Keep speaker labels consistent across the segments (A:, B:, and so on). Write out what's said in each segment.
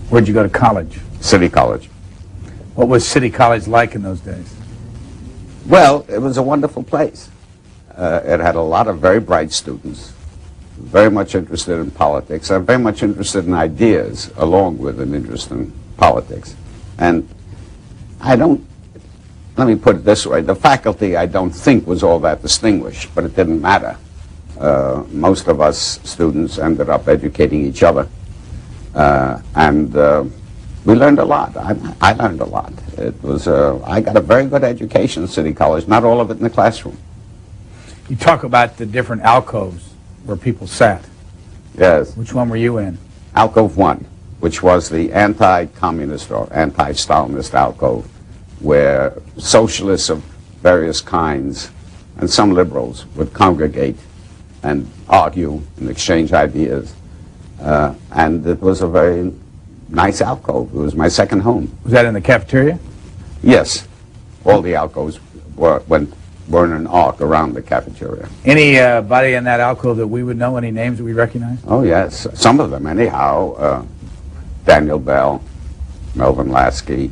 A: Where'd you go to college?
B: City College.
A: What was City College like in those days?
B: Well, it was a wonderful place. It had a lot of very bright students, very much interested in politics, and very much interested in ideas, along with an interest in politics. And let me put it this way, the faculty I don't think was all that distinguished, but it didn't matter. Most of us students ended up educating each other, and we learned a lot. I learned a lot. I got a very good education at City College, not all of it in the classroom.
A: You talk about the different alcoves where people sat.
B: Yes.
A: Which one were you in?
B: Alcove 1, which was the anti-communist or anti-Stalinist alcove, where socialists of various kinds and some liberals would congregate and argue and exchange ideas. And it was a very nice alcove. It was my second home.
A: Was that in the cafeteria?
B: Yes. All the alcoves were in an arc around the cafeteria.
A: Anybody in that alcove that we would know? Any names that we recognize?
B: Oh, yes. Some of them, anyhow. Daniel Bell, Melvin Lasky,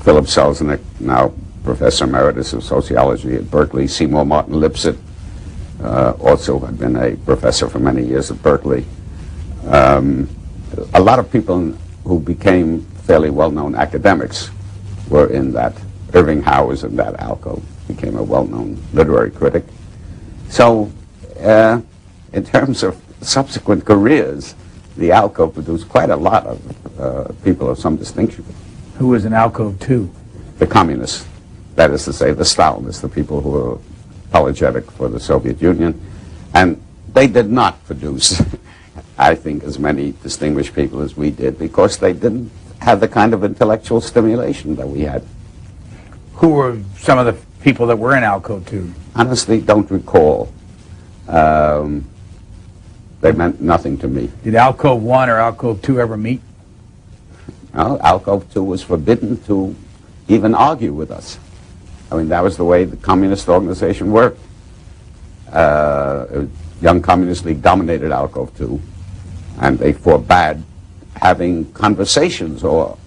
B: Philip Selznick, now Professor Emeritus of Sociology at Berkeley, Seymour Martin Lipset, also had been a professor for many years at Berkeley. A lot of people who became fairly well-known academics were in that. Irving was in that alcove, became a well-known literary critic. So, in terms of subsequent careers, the alcove produced quite a lot of people of some distinction.
A: Who was in alcove 2?
B: The communists, that is to say, the Stalinists, the people who were apologetic for the Soviet Union. And they did not produce, I think, as many distinguished people as we did, because they didn't have the kind of intellectual stimulation that we had.
A: Who were some of the people that were in alcove 2?
B: Honestly, don't recall. They meant nothing to me.
A: Did alcove 1 or alcove 2 ever meet?
B: No, alcove 2 was forbidden to even argue with us. I mean, that was the way the communist organization worked. Young Communist League dominated alcove 2, and they forbade having conversations or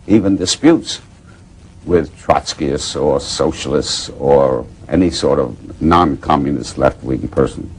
B: even disputes with Trotskyists or socialists or any sort of non-communist left-wing person.